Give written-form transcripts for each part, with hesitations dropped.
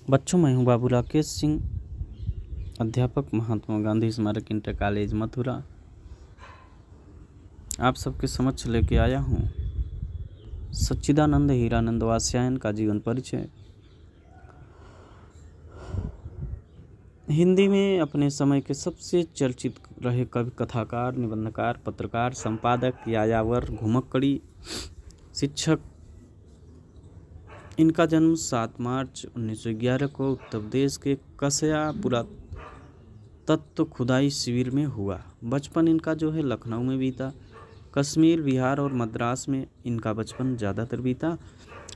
बच्चों, मैं हूँ बाबू राकेश सिंह, अध्यापक महात्मा गांधी स्मारक इंटर कॉलेज मथुरा। आप सबके समक्ष लेके आया हूँ सच्चिदानंद हीरानंद वात्स्यायन का जीवन परिचय। हिंदी में अपने समय के सबसे चर्चित रहे कवि, कथाकार, निबंधकार, पत्रकार, संपादक, यायावर, घुमक्कड़ी, शिक्षक। इनका जन्म 7 मार्च 1911 को उत्तर प्रदेश के कसया पुरातत्व खुदाई शिविर में हुआ। बचपन इनका जो है लखनऊ में बीता। कश्मीर, बिहार और मद्रास में इनका बचपन ज़्यादातर बीता।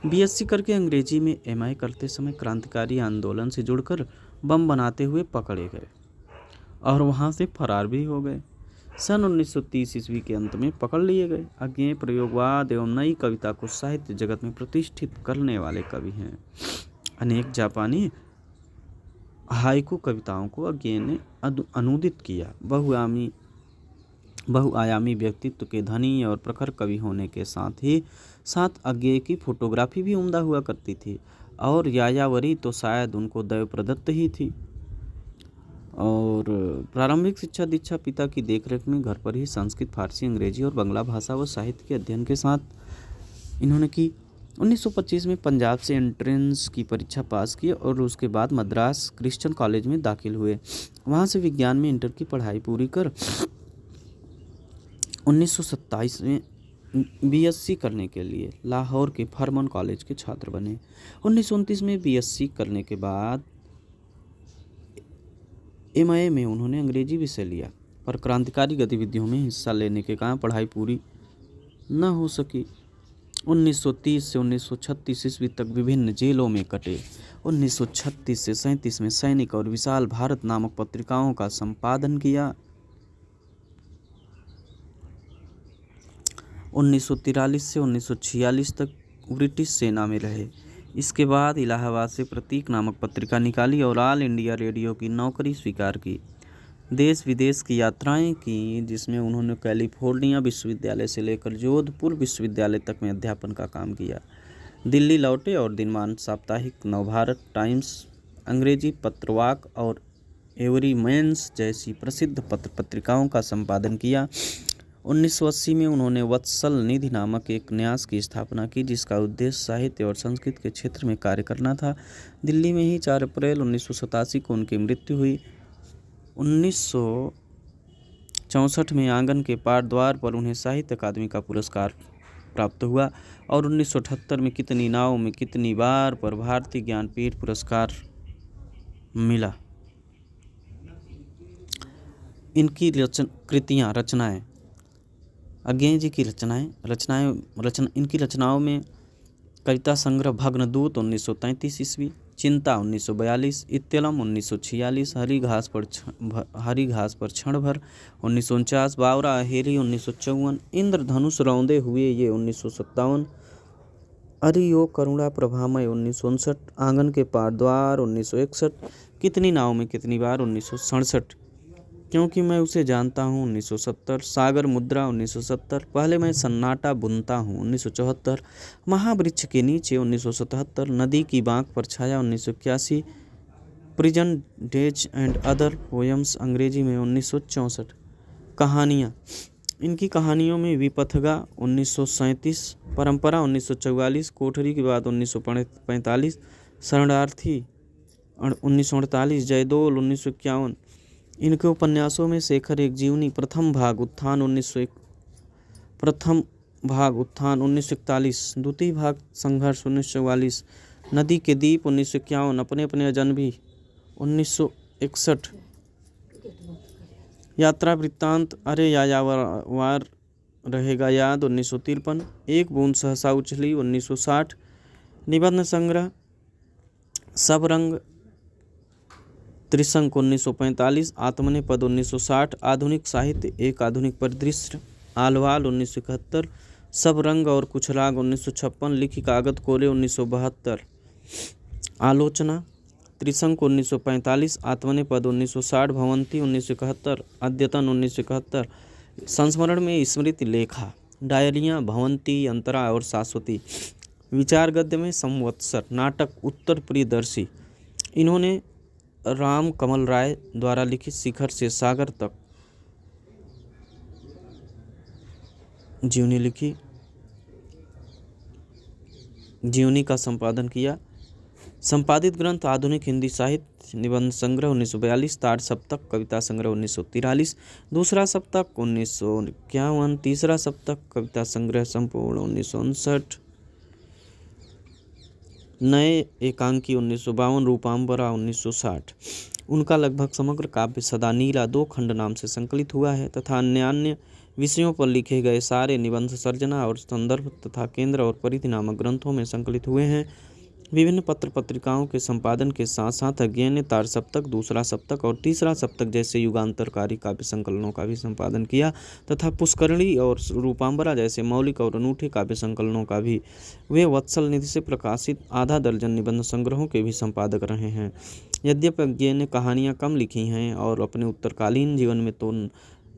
बीएससी करके अंग्रेजी में एमए करते समय क्रांतिकारी आंदोलन से जुड़कर बम बनाते हुए पकड़े गए और वहाँ से फरार भी हो गए। सन 1930 ईस्वी के अंत में पकड़ लिए गए। अज्ञेय, प्रयोगवाद एवं नई कविता को साहित्य जगत में प्रतिष्ठित करने वाले कवि हैं। अनेक जापानी हाइकू कविताओं को अज्ञेय ने अनुदित किया। बहुआयामी व्यक्तित्व के धनी और प्रखर कवि होने के साथ ही साथ अज्ञेय की फोटोग्राफी भी उम्दा हुआ करती थी और यायावरी तो शायद उनको दैव प्रदत्त ही थी। और प्रारंभिक शिक्षा दीक्षा पिता की देखरेख में घर पर ही संस्कृत, फारसी, अंग्रेजी और बांग्ला भाषा व साहित्य के अध्ययन के साथ इन्होंने की। 1925 में पंजाब से एंट्रेंस की परीक्षा पास की और उसके बाद मद्रास क्रिश्चियन कॉलेज में दाखिल हुए। वहाँ से विज्ञान में इंटर की पढ़ाई पूरी कर 1927 में बीएससी करने के लिए लाहौर के फरमान कॉलेज के छात्र बने। 1929 में बीएससी करने के बाद एमए में उन्होंने अंग्रेजी विषय लिया, पर क्रांतिकारी गतिविधियों में हिस्सा लेने के कारण पढ़ाई पूरी न हो सकी। 1930 से 1936 ईस्वी तक विभिन्न जेलों में कटे। 1936 से 37 में सैनिक और विशाल भारत नामक पत्रिकाओं का संपादन किया। 1943 से 1946 तक ब्रिटिश सेना में रहे। इसके बाद इलाहाबाद से प्रतीक नामक पत्रिका निकाली और ऑल इंडिया रेडियो की नौकरी स्वीकार की। देश विदेश की यात्राएं की, जिसमें उन्होंने कैलिफोर्निया विश्वविद्यालय से लेकर जोधपुर विश्वविद्यालय तक में अध्यापन का काम किया। दिल्ली लौटे और दिनमान साप्ताहिक, नवभारत टाइम्स, अंग्रेजी पत्रवाक और एवरी मेंस जैसी प्रसिद्ध पत्र पत्रिकाओं का संपादन किया। 1980 में उन्होंने वत्सल निधि नामक एक न्यास की स्थापना की, जिसका उद्देश्य साहित्य और संस्कृत के क्षेत्र में कार्य करना था। दिल्ली में ही 4 अप्रैल 1987 को उनकी मृत्यु हुई। 1964 में आंगन के पार द्वार पर उन्हें साहित्य अकादमी का पुरस्कार प्राप्त हुआ और 1978 में कितनी नाव में कितनी बार पर भारतीय ज्ञानपीठ पुरस्कार मिला। इनकी रचनाएं अज्ञेय जी की इनकी रचनाओं में कविता संग्रह भग्नदूत 1933 ईस्वी, चिंता 1942, इत्यलम 1946, हरी घास पर क्षण भर 1949, बावरा अहेरी 1954, इंद्रधनुष रौंदे हुए ये 1957, अरे यो करुणा प्रभामय 1959, आंगन के पार द्वार 1961, कितनी नाव में कितनी बार 1967, क्योंकि मैं उसे जानता हूँ 1970, सागर मुद्रा 1970, पहले मैं सन्नाटा बुनता हूँ 1974, महावृक्ष के नीचे 1977, नदी की बांक पर छाया 1981, prison days and other poems अंग्रेजी में 1964। कहानियाँ, इनकी कहानियों में विपथगा 1937, परंपरा 1944, कोठरी के बाद 1945, शरणार्थी 1948, जयदोल 1951। इनके उपन्यासों में शेखर एक जीवनी प्रथम भाग उत्थान 1941, द्वितीय भाग संघर्ष 1944, नदी के दीप 1951, अपने अपने अजनबी 1961, यात्रा वृत्तांत अरे यायावर रहेगा याद 1953, एक बूंद सहसा उछली 1960, निबंध संग्रह सब रंग त्रिशंक 1945, आत्मनेपद 1960, आधुनिक साहित्य एक आधुनिक परिदृश्य आलवाल 1971, सब रंग और कुछ राग 1956, लिखी कागत कोले 1972, आलोचना त्रिशंक 1945, आत्मनेपद 1960, भवंती 1971, अद्यतन 1971, संस्मरण में स्मृति लेखा, डायरियाँ भवंती, अंतरा और शाश्वती, विचार गद्य में संवत्सर, नाटक उत्तर प्रियदर्शी, इन्होंने राम कमल राय द्वारा लिखित शिखर से सागर तक जीवनी लिखी, जीवनी का संपादन किया। संपादित ग्रंथ आधुनिक हिंदी साहित्य निबंध संग्रह 1942, ताड़ सप्तक कविता संग्रह 1943, दूसरा सप्तक 1951, तीसरा सप्तक कविता संग्रह संपूर्ण 1959, नए एकांकी 1952, रूपांबरा 1960। उनका लगभग समग्र काव्य सदा नीला 2 खंड नाम से संकलित हुआ है तथा अन्य विषयों पर लिखे गए सारे निबंध सर्जना और संदर्भ तथा केंद्र और परिधि नामक ग्रंथों में संकलित हुए हैं। विभिन्न पत्र पत्रिकाओं के संपादन के साथ साथ अज्ञेय ने ताड़ सप्तक, दूसरा सप्तक और तीसरा सप्तक जैसे युगांतरकारी काव्य संकलनों का भी संपादन किया तथा पुष्करणी और रूपांबरा जैसे मौलिक और अनूठे काव्य संकलनों का भी। वे वत्सल निधि से प्रकाशित आधा दर्जन निबंध संग्रहों के भी संपादक रहे हैं। यद्यपि अज्ञेय ने कहानियाँ कम लिखी हैं और अपने उत्तरकालीन जीवन में तो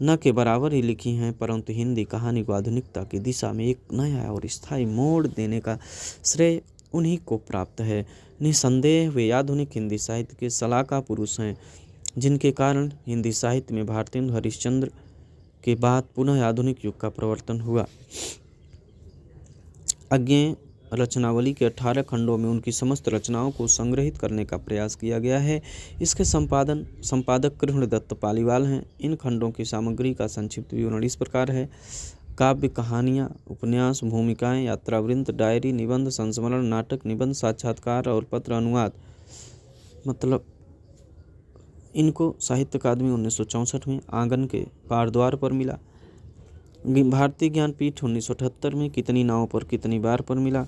न के बराबर ही लिखी हैं, परंतु हिंदी कहानी को आधुनिकता की दिशा में एक नया और स्थायी मोड़ देने का श्रेय उन्हीं को प्राप्त है। निसंदेह वे आधुनिक हिंदी साहित्य के सलाहकार पुरुष हैं, जिनके कारण हिंदी साहित्य में भारतेंदु हरिश्चंद्र के बाद पुनः आधुनिक युग का प्रवर्तन हुआ। अज्ञेय रचनावली के 18 खंडों में उनकी समस्त रचनाओं को संग्रहित करने का प्रयास किया गया है। इसके संपादक कृष्णदत्त पालीवाल हैं। इन खंडों की सामग्री का संक्षिप्त विवरण इस प्रकार है। काव्य, कहानियाँ, उपन्यास, भूमिकाएं, यात्रावृत्त, डायरी, निबंध, संस्मरण, नाटक, निबंध, साक्षात्कार और पत्र अनुवाद। मतलब इनको साहित्य अकादमी 1964 में आंगन के पारद्वार पर मिला। भारतीय ज्ञानपीठ 1978 में कितनी नावों पर कितनी बार पर मिला।